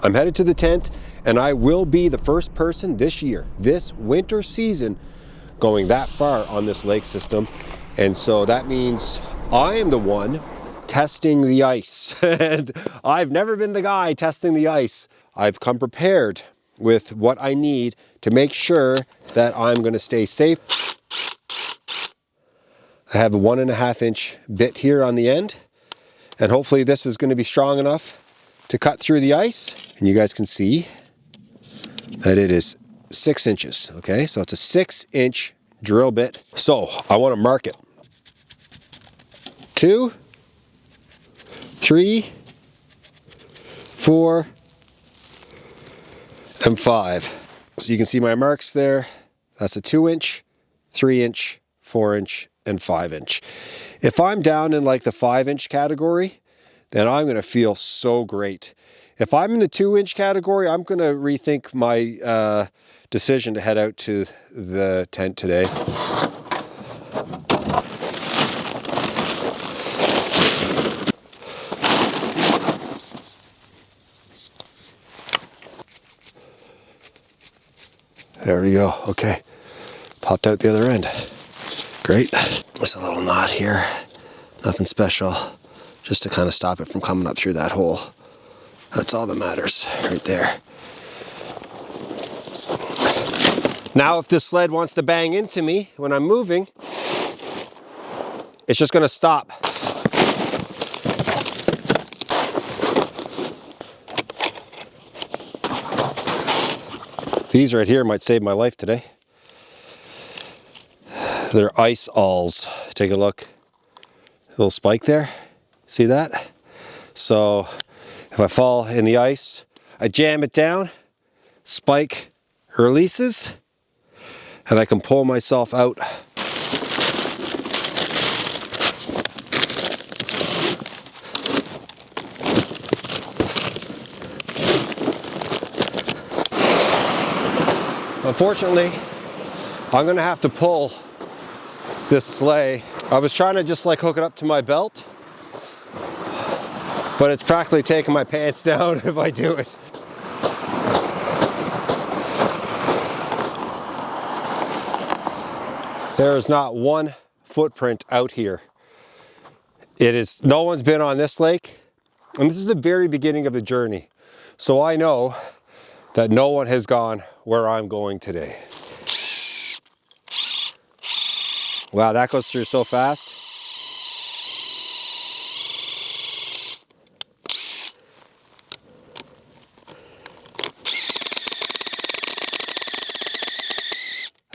I'm headed to the tent, and I will be the first person this year, this winter season, going that far on this lake system. And so that means I am the one testing the ice. And I've never been the guy testing the ice. I've come prepared with what I need to make sure that I'm going to stay safe. I have a 1.5 inch bit here on the end, and hopefully this is going to be strong enough to cut through the ice. And you guys can see that it is 6 inches. Okay, so it's a 6-inch drill bit. So I want to mark it. 2, 3, 4, and 5. So you can see my marks there. That's a 2-inch, 3-inch, 4-inch, and 5-inch. If I'm down in like the 5-inch category, then I'm going to feel so great. If I'm in the 2-inch category, I'm going to rethink my decision to head out to the tent today. There we go. Okay. Popped out the other end. Great. There's a little knot here. Nothing special. Just to kind of stop it from coming up through that hole. That's all that matters right there. Now if this sled wants to bang into me when I'm moving, it's just going to stop. These right here might save my life today. They're ice awls. Take a look. Little spike there. See that? So if I fall in the ice, I jam it down, spike releases, and I can pull myself out. Unfortunately, I'm gonna have to pull this sleigh. I was trying to just like hook it up to my belt, but it's practically taking my pants down if I do it. There is not one footprint out here. No one's been on this lake, and this is the very beginning of the journey. So I know that no one has gone where I'm going today. Wow, that goes through so fast.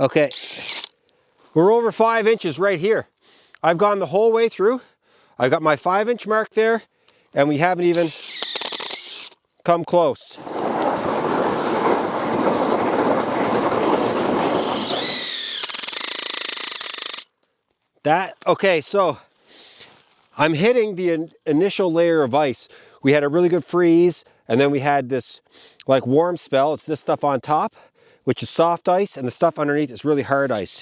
Okay, we're over 5 inches right here. I've gone the whole way through. I've got my 5-inch mark there, and we haven't even come close. Okay, so I'm hitting the initial layer of ice. We had a really good freeze, and then we had this like warm spell. It's this stuff on top, which is soft ice, and the stuff underneath is really hard ice.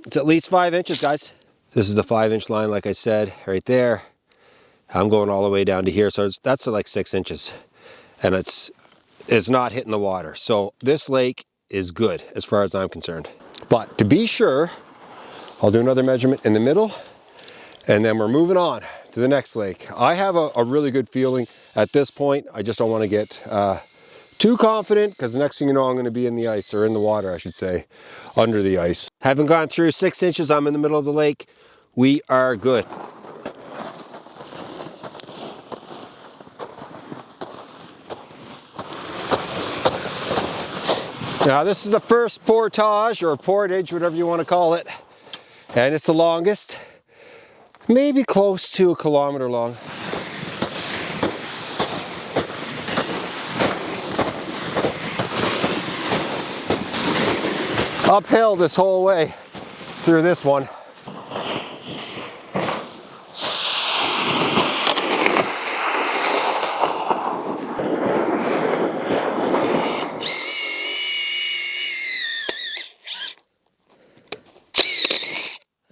It's at least 5 inches, guys. This is the 5-inch line, like I said, right there. I'm going all the way down to here, so that's like 6 inches. And it's not hitting the water. So this lake is good as far as I'm concerned. But to be sure, I'll do another measurement in the middle, and then we're moving on to the next lake. I have a really good feeling at this point. I just don't want to get too confident, because the next thing you know, I'm going to be in the ice, or in the water, I should say, under the ice. Haven't gone through 6 inches. I'm in the middle of the lake. We are good. Now this is the first portage, or portage, whatever you want to call it, and it's the longest, maybe close to 1 kilometer long. Uphill this whole way through this one.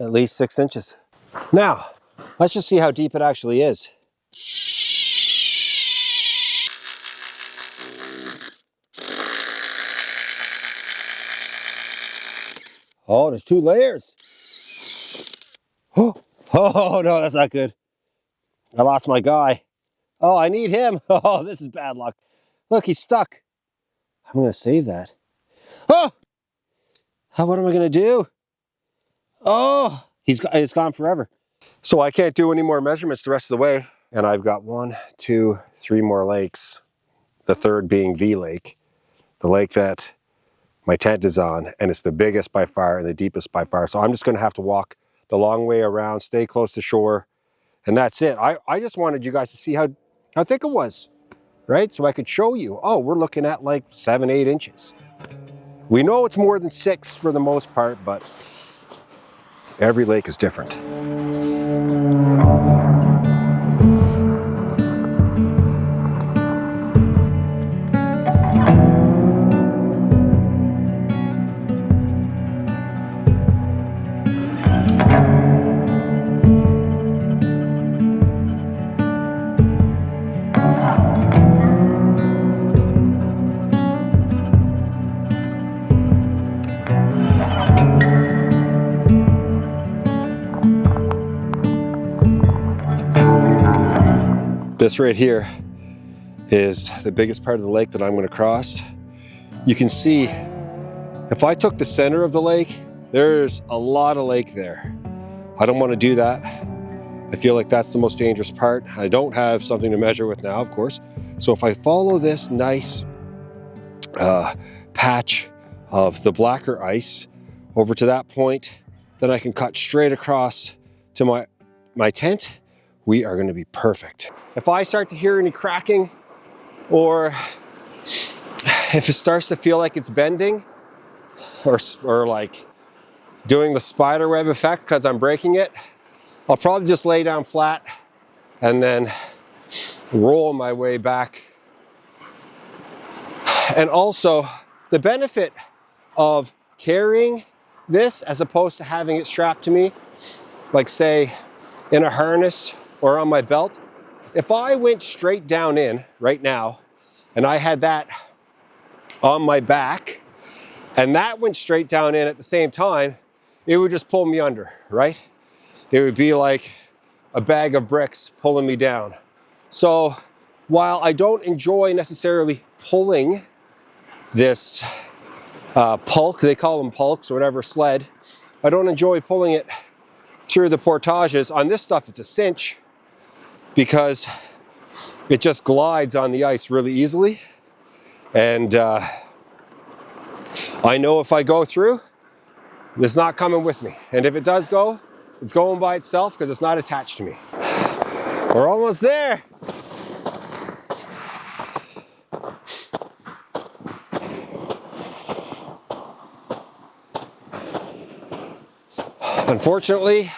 At least 6 inches. Now, let's just see how deep it actually is. Oh, there's 2 layers. Oh, no, that's not good. I lost my guy. Oh, I need him. Oh, this is bad luck. Look, he's stuck. I'm going to save that. Oh! What am I going to do? Oh, it's gone forever. So I can't do any more measurements the rest of the way. And I've got 1, 2, 3 more lakes. The third being the lake that my tent is on. And it's the biggest by far and the deepest by far. So I'm just going to have to walk the long way around, stay close to shore. And that's it. I just wanted you guys to see how thick it was, right? So I could show you, oh, we're looking at like 7, 8 inches. We know it's more than 6 for the most part, but every lake is different. This right here is the biggest part of the lake that I'm going to cross. You can see if I took the center of the lake, there's a lot of lake there. I don't want to do that. I feel like that's the most dangerous part. I don't have something to measure with now, of course. So if I follow this nice patch of the blacker ice over to that point, then I can cut straight across to my tent. We are going to be perfect. If I start to hear any cracking, or if it starts to feel like it's bending, or like doing the spider web effect because I'm breaking it, I'll probably just lay down flat and then roll my way back. And also, the benefit of carrying this as opposed to having it strapped to me, like say in a harness or on my belt, if I went straight down in right now and I had that on my back and that went straight down in at the same time, it would just pull me under, right? It would be like a bag of bricks pulling me down. So while I don't enjoy necessarily pulling this pulk, they call them pulks or whatever, sled, I don't enjoy pulling it through the portages. On this stuff, it's a cinch because it just glides on the ice really easily. And I know if I go through, it's not coming with me. And if it does go, it's going by itself because it's not attached to me. We're almost there. Unfortunately,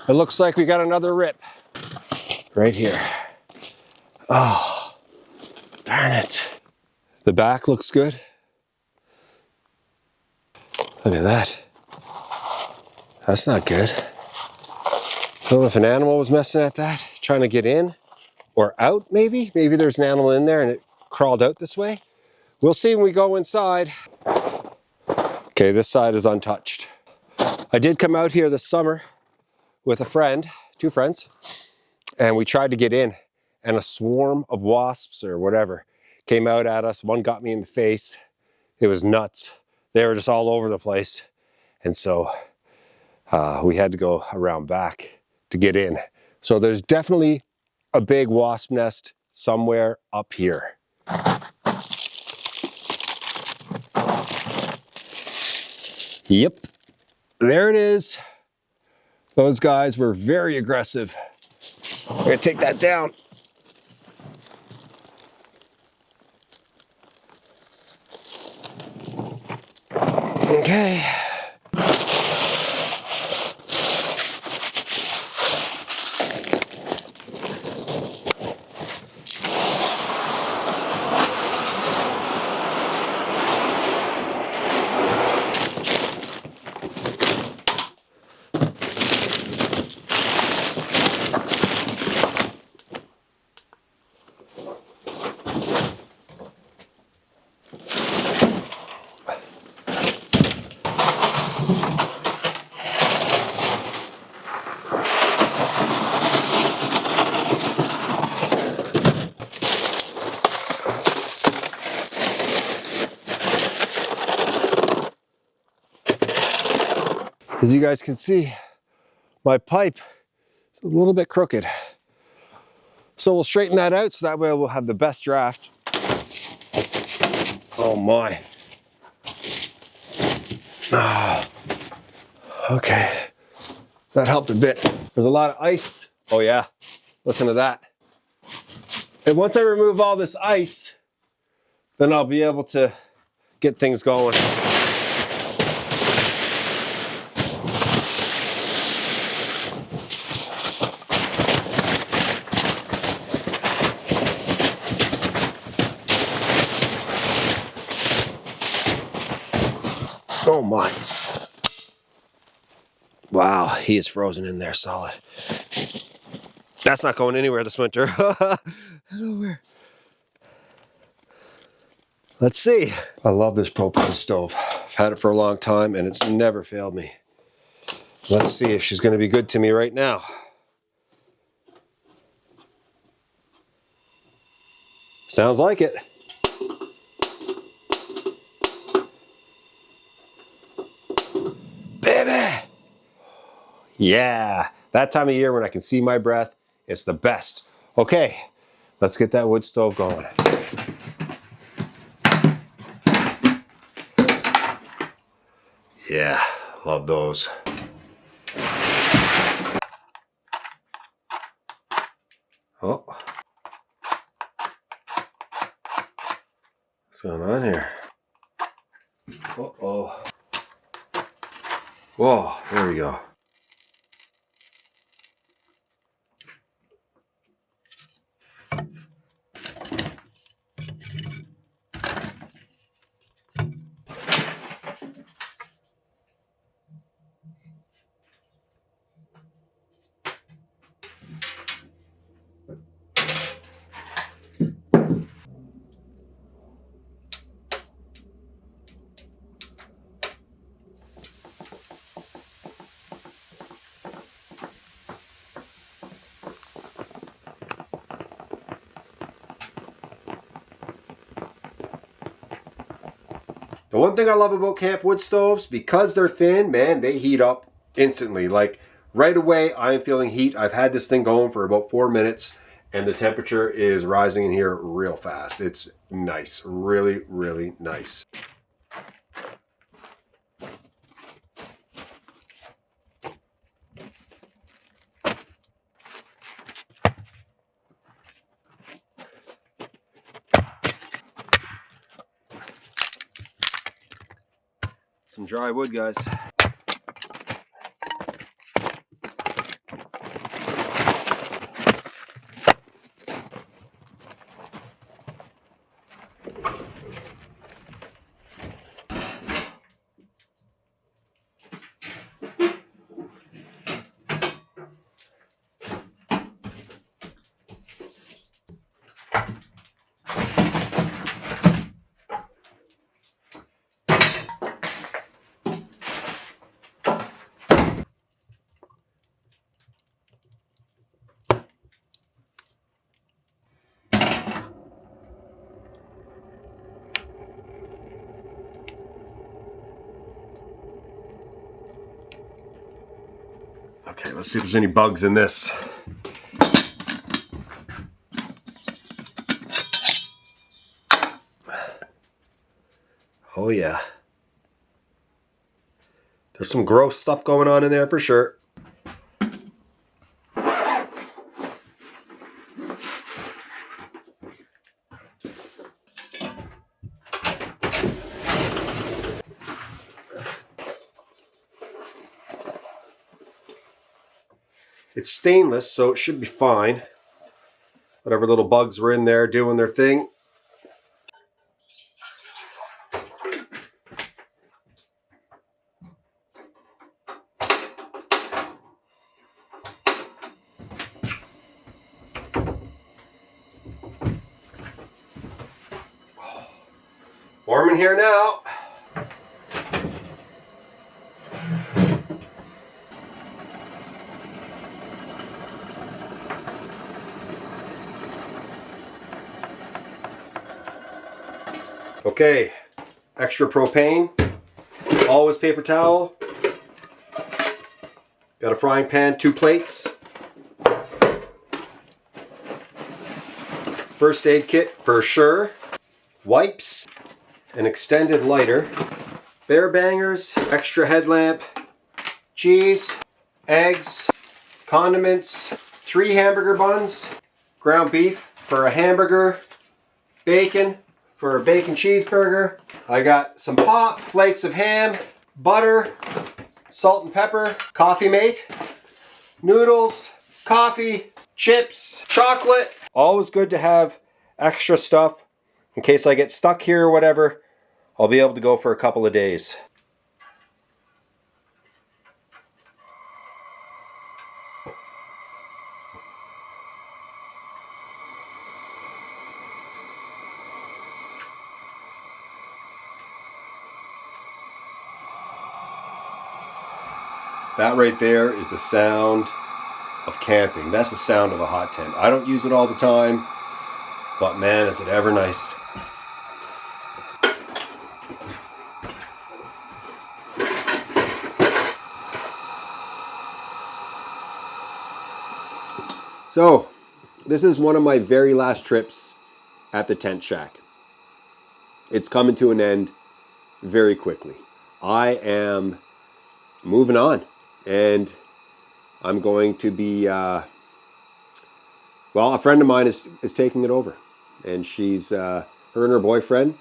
it looks like we got another rip right here. Oh, darn it. The back looks good. Look at that. That's not good. I don't know if an animal was messing at that, trying to get in or out maybe. Maybe there's an animal in there and it crawled out this way. We'll see when we go inside. Okay, this side is untouched. I did come out here this summer with a friend, 2 friends, and we tried to get in, and a swarm of wasps or whatever came out at us. One got me in the face. It was nuts. They were just all over the place. And so we had to go around back to get in. So there's definitely a big wasp nest somewhere up here. Yep, there it is. Those guys were very aggressive. I'm gonna take that down. Okay. As you guys can see, my pipe is a little bit crooked. So we'll straighten that out so that way we'll have the best draft. Oh my. Okay, that helped a bit. There's a lot of ice. Oh yeah, listen to that. And once I remove all this ice, then I'll be able to get things going. Oh my. Wow, he is frozen in there solid. That's not going anywhere this winter. Nowhere. Let's see. I love this propane stove. I've had it for a long time and it's never failed me. Let's see if she's going to be good to me right now. Sounds like it. Baby! Yeah, that time of year when I can see my breath, it's the best. Okay, let's get that wood stove going. Yeah, love those. Oh. What's going on here? Uh-oh. Whoa, there we go. The one thing I love about camp wood stoves, because they're thin, man, they heat up instantly. Like right away, I am feeling heat. I've had this thing going for about 4 minutes and the temperature is rising in here real fast. It's nice, really, really nice. Some dry wood, guys. Okay, let's see if there's any bugs in this. Oh yeah. There's some gross stuff going on in there for sure. It's stainless, so it should be fine. Whatever little bugs were in there doing their thing. Warm in here now. Okay, extra propane, always paper towel. Got a frying pan, 2 plates. First aid kit for sure. Wipes, an extended lighter, bear bangers, extra headlamp, cheese, eggs, condiments, 3 hamburger buns, ground beef for a hamburger, bacon for a bacon cheeseburger. I got some pop, flakes of ham, butter, salt and pepper, Coffee Mate, noodles, coffee, chips, chocolate. Always good to have extra stuff in case I get stuck here or whatever. I'll be able to go for a couple of days. That right there is the sound of camping. That's the sound of a hot tent. I don't use it all the time, but man, is it ever nice. So, this is one of my very last trips at the tent shack. It's coming to an end very quickly. I am moving on, and I'm going to be, well, a friend of mine is taking it over, and she's, her and her boyfriend,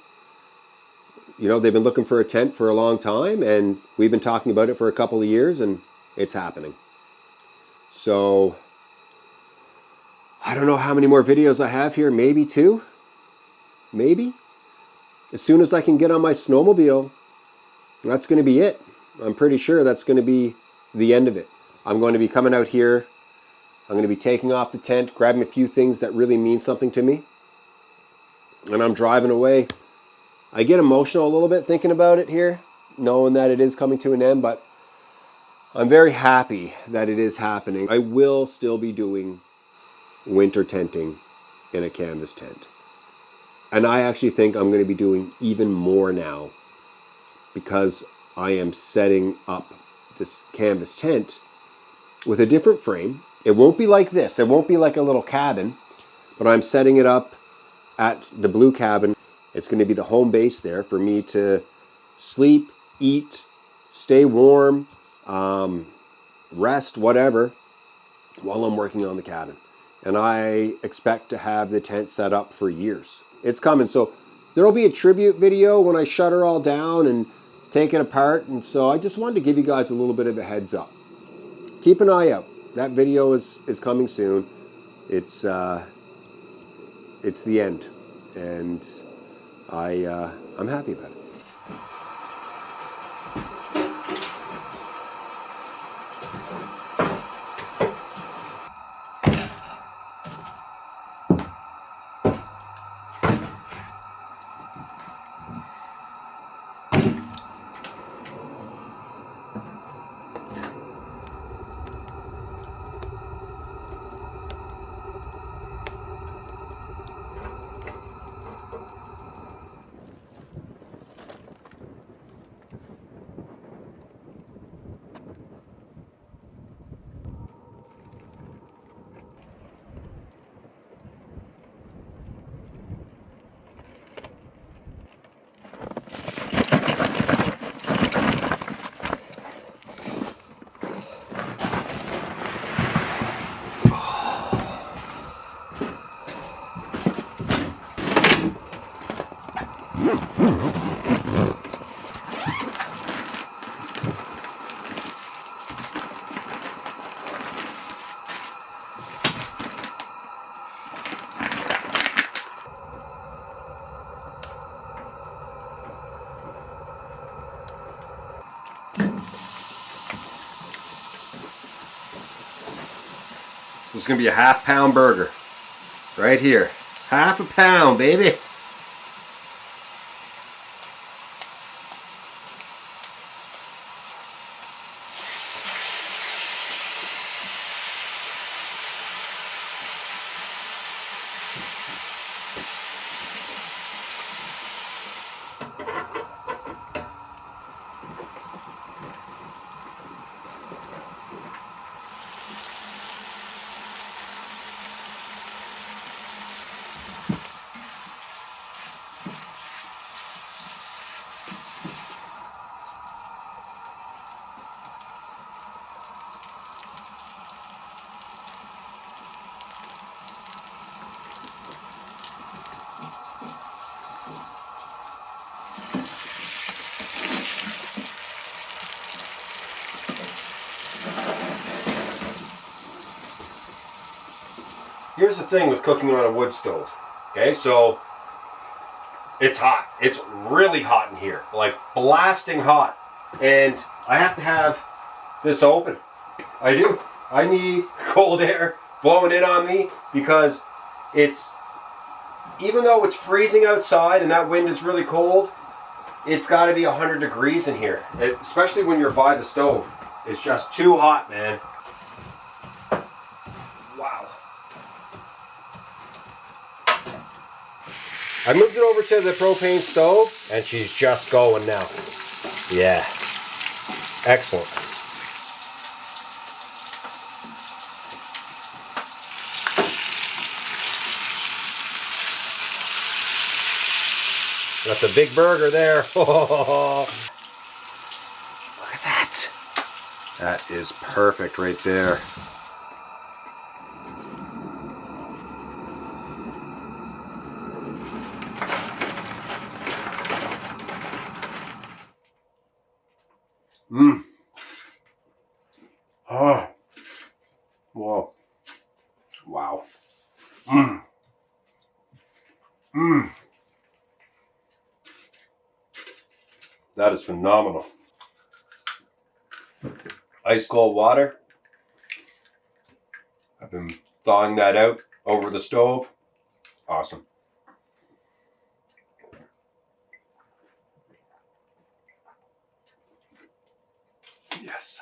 you know, they've been looking for a tent for a long time, and we've been talking about it for a couple of years, and it's happening. So, I don't know how many more videos I have here, maybe 2, maybe. As soon as I can get on my snowmobile, that's going to be it. I'm pretty sure that's going to be the end of it. I'm going to be coming out here. I'm going to be taking off the tent, grabbing a few things that really mean something to me. And I'm driving away. I get emotional a little bit thinking about it here, knowing that it is coming to an end, but I'm very happy that it is happening. I will still be doing winter tenting in a canvas tent. And I actually think I'm going to be doing even more now because I am setting up this canvas tent with a different frame. It won't be like this. It won't be like a little cabin, but I'm setting it up at the blue cabin. It's going to be the home base there for me to sleep, eat, stay warm, rest, whatever, while I'm working on the cabin. And I expect to have the tent set up for years. It's coming. So there'll be a tribute video when I shut her all down and take it apart. And so I just wanted to give you guys a little bit of a heads up. Keep an eye out. That video is coming soon. It's the end. And I'm happy about it. This is going to be a half-pound burger. Right here. Half a pound, baby. here's the thing with cooking on a wood stove. Okay, so it's hot. It's really hot in here, like blasting hot. And I have to have this open. I do. I need cold air blowing in on me because it's, even though it's freezing outside and that wind is really cold, it's got to be 100 degrees in here, especially when you're by the stove. It's just too hot, man. Wow. I moved it over to the propane stove and she's just going now. Yeah. Excellent. That's a big burger there. Look at that. That is perfect right there. Mmm. Oh. Whoa. Wow. Mmm. Mmm. That is phenomenal. Ice cold water. I've been thawing that out over the stove. Awesome. Yes.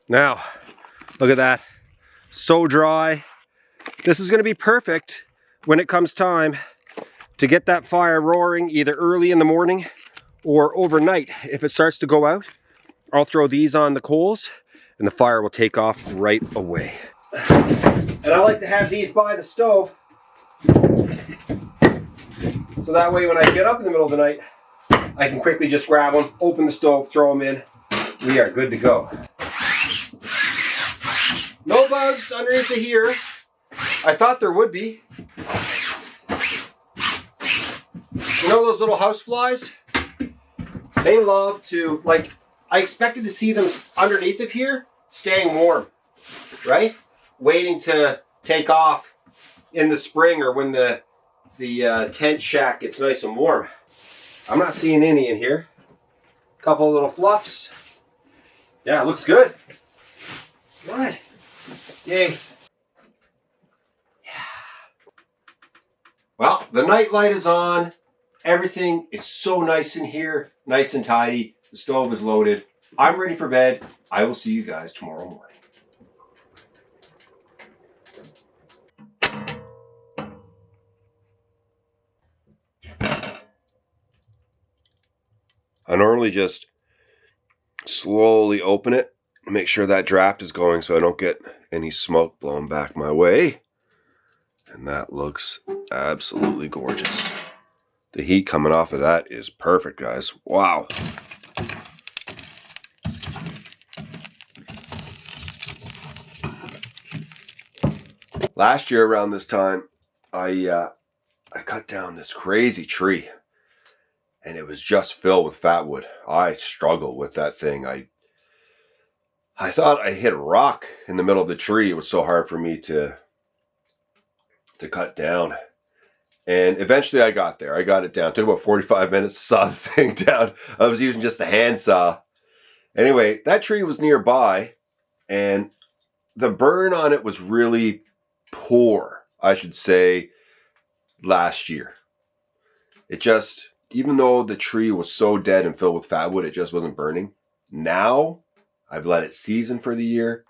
Now, look at that. So dry. This is going to be perfect when it comes time to get that fire roaring either early in the morning or overnight. If it starts to go out, I'll throw these on the coals and the fire will take off right away. And I like to have these by the stove so that way when I get up in the middle of the night, I can quickly just grab them, open the stove, throw them in. We are good to go. No bugs underneath of here. I thought there would be. You know those little house flies? They love to, like, I expected to see them underneath of here staying warm, right? Waiting to take off in the spring or when the tent shack gets nice and warm. I'm not seeing any in here. Couple of little fluffs. Yeah, it looks good. Good. Yay. Yeah. Well, the night light is on. Everything is so nice in here, nice and tidy. The stove is loaded. I'm ready for bed. I will see you guys tomorrow morning. I normally just slowly open it and make sure that draft is going so I don't get any smoke blown back my way. And that looks absolutely gorgeous. The heat coming off of that is perfect, guys. Wow. Last year around this time, I cut down this crazy tree. And it was just filled with fat wood. I struggled with that thing. I thought I hit a rock in the middle of the tree. It was so hard for me to cut down. And eventually I got there. I got it down. It took about 45 minutes to saw the thing down. I was using just a handsaw. Anyway, that tree was nearby. And the burn on it was really poor, I should say, last year. It just, even though the tree was so dead and filled with fat wood, it just wasn't burning. Now, I've let it season for the year.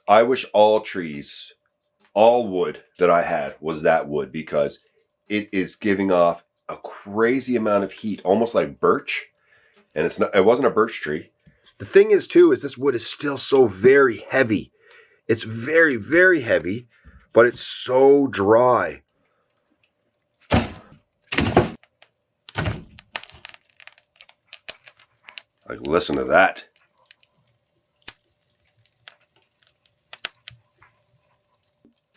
I wish all trees, all wood that I had was that wood because it is giving off a crazy amount of heat, almost like birch. And it wasn't a birch tree. The thing is too, is this wood is still so very heavy. It's very, very heavy, but it's so dry. Like, listen to that.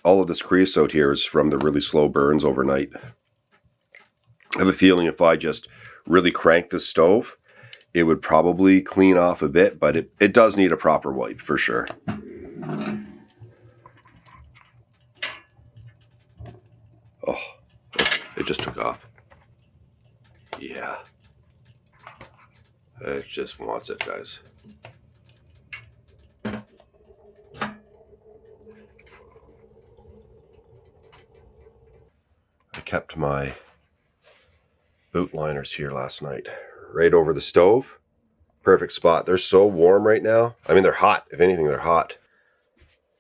All of this creosote here is from the really slow burns overnight. I have a feeling if I just really crank the stove, it would probably clean off a bit, but it does need a proper wipe for sure. Oh, it just took off. Yeah. It just wants it, guys. I kept my boot liners here last night, right over the stove. Perfect spot. They're so warm right now. I mean, they're hot. If anything, they're hot.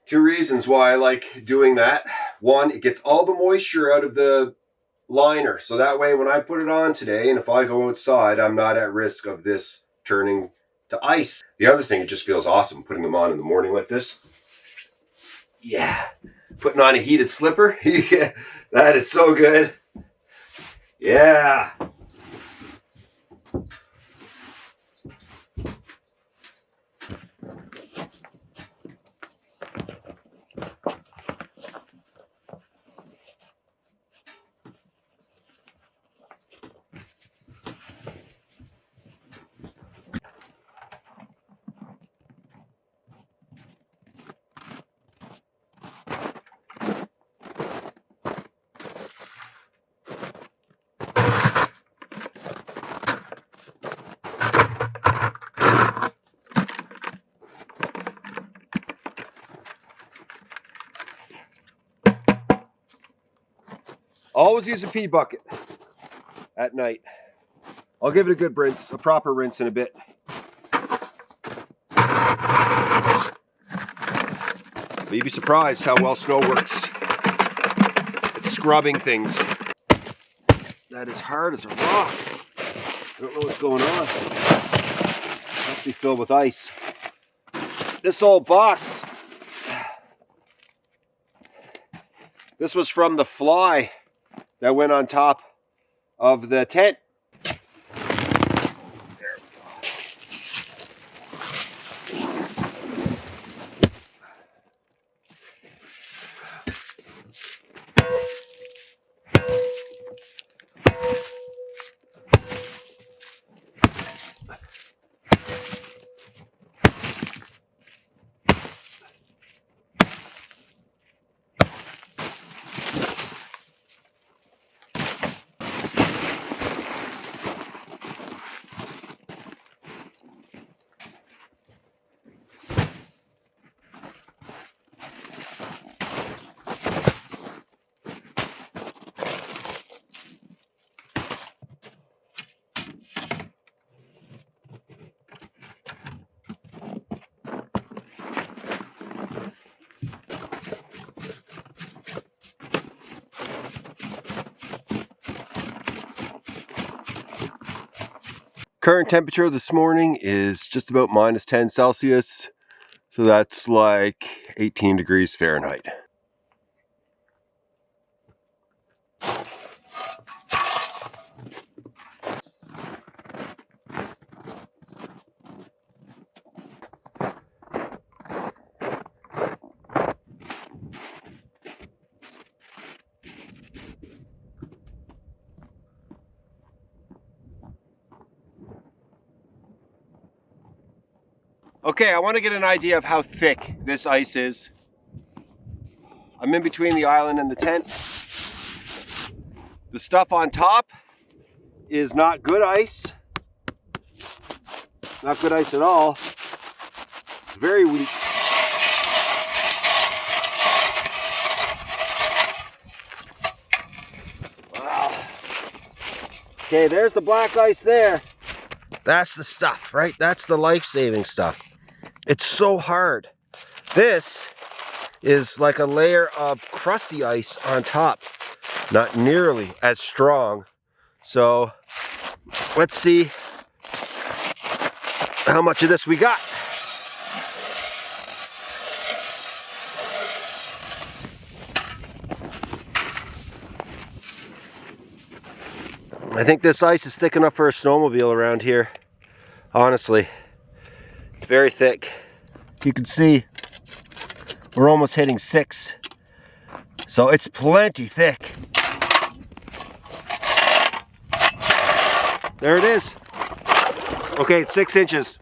Two reasons why I like doing that. One, it gets all the moisture out of the liner. So that way when I put it on today, and if I go outside, I'm not at risk of this turning to ice. The other thing, it just feels awesome putting them on in the morning like this. Yeah. Putting on a heated slipper. Yeah, that is so good. Yeah. Always use a pee bucket at night. I'll give it a good rinse, a proper rinse in a bit. But you'd be surprised how well snow works. It's scrubbing things. That is hard as a rock. I don't know what's going on. Must be filled with ice. This old box. This was from the fly that went on top of the tent. Current temperature this morning is just about minus 10 Celsius. So that's like 18 degrees Fahrenheit. Okay, I want to get an idea of how thick this ice is. I'm in between the island and the tent. The stuff on top is not good ice. Not good ice at all. It's very weak. Wow. Okay, there's the black ice there. That's the stuff, right? That's the life-saving stuff. It's so hard. This is like a layer of crusty ice on top. Not nearly as strong. So let's see how much of this we got. I I think this ice is thick enough for a snowmobile around here. Honestly, it's very thick. You can see we're almost hitting 6. So it's plenty thick. There it is. Okay, it's 6 inches.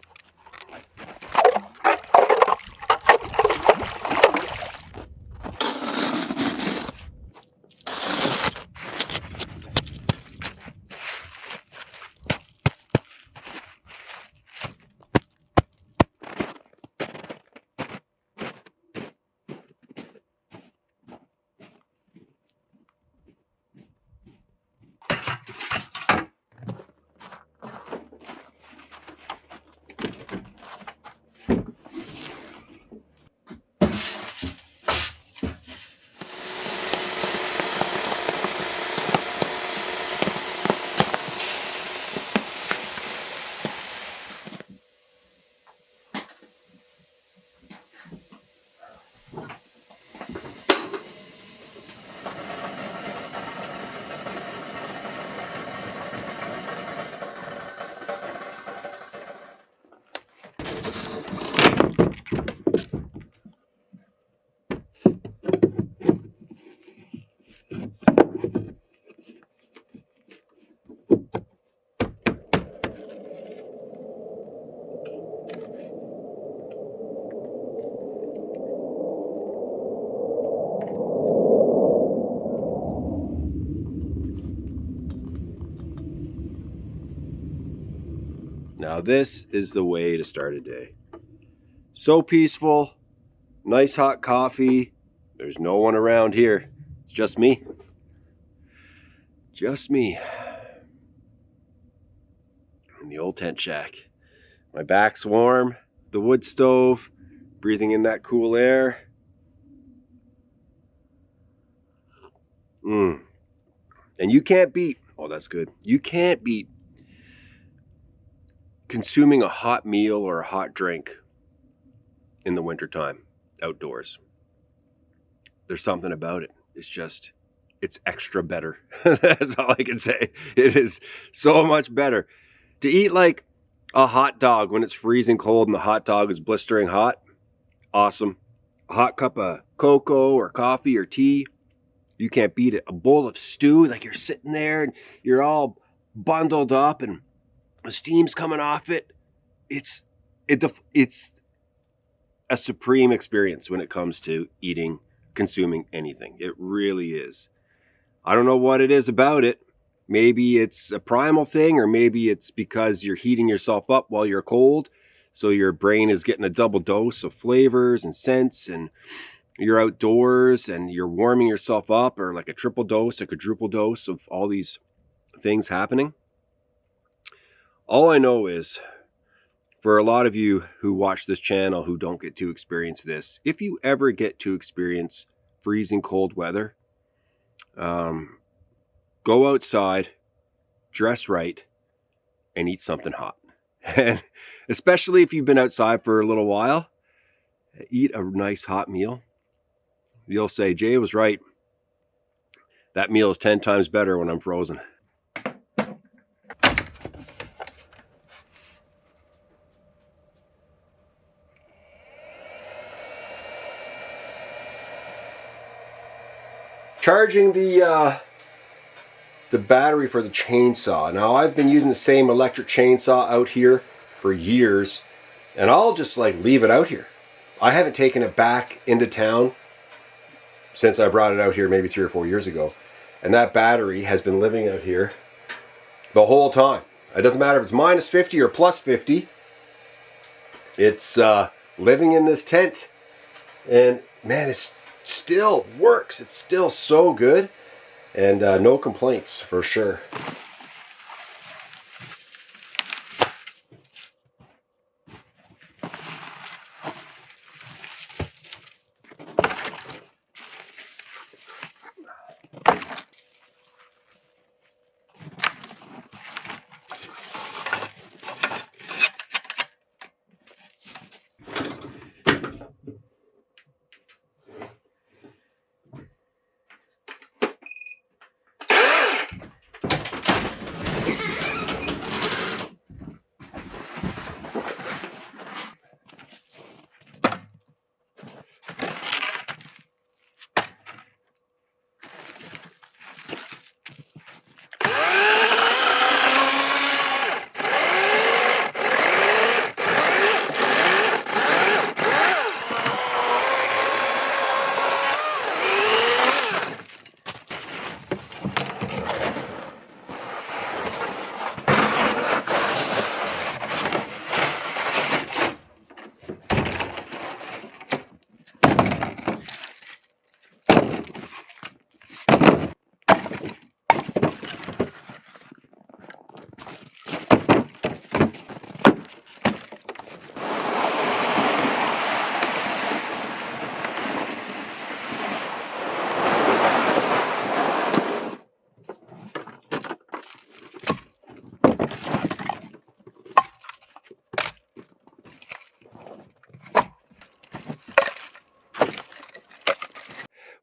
Now this is the way to start a day. So peaceful, nice hot coffee. There's no one around here. It's just me. Just me. In the old tent shack. My back's warm, the wood stove, breathing in that cool air. And you can't beat, oh that's good, you can't beat consuming a hot meal or a hot drink in the wintertime outdoors. There's something about it. It's extra better. That's all I can say. It is so much better. To eat like a hot dog when it's freezing cold and the hot dog is blistering hot, awesome. A hot cup of cocoa or coffee or tea, you can't beat it. A bowl of stew, like you're sitting there and you're all bundled up and the steam's coming off it. It's a supreme experience when it comes to eating, consuming anything. It really is. I don't know what it is about it. Maybe it's a primal thing, or maybe it's because you're heating yourself up while you're cold. So your brain is getting a double dose of flavors and scents, and you're outdoors and you're warming yourself up, or like a triple dose, a quadruple dose of all these things happening. All I know is, for a lot of you who watch this channel who don't get to experience this, if you ever get to experience freezing cold weather, go outside, dress right, and eat something hot. And especially if you've been outside for a little while, eat a nice hot meal. You'll say, Jay was right. That meal is 10 times better when I'm frozen. Charging the battery for the chainsaw. Now I've been using the same electric chainsaw out here for years, and I'll just like leave it out here. I haven't taken it back into town since I brought it out here maybe 3 or 4 years ago, and that battery has been living out here the whole time. It doesn't matter if it's minus 50 or plus 50. It's living in this tent, and man, it's still works. It's still so good, and no complaints for sure.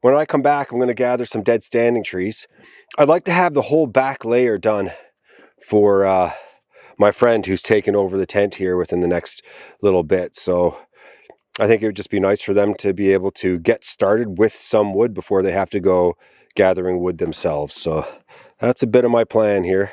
when I come back, I'm going to gather some dead standing trees. I'd like to have the whole back layer done for my friend who's taken over the tent here within the next little bit. So I think it would just be nice for them to be able to get started with some wood before they have to go gathering wood themselves. So that's a bit of my plan here.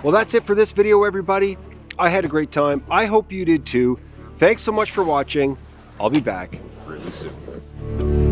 Well, that's it for this video, everybody. I had a great time. I hope you did too. Thanks so much for watching. I'll be back really soon.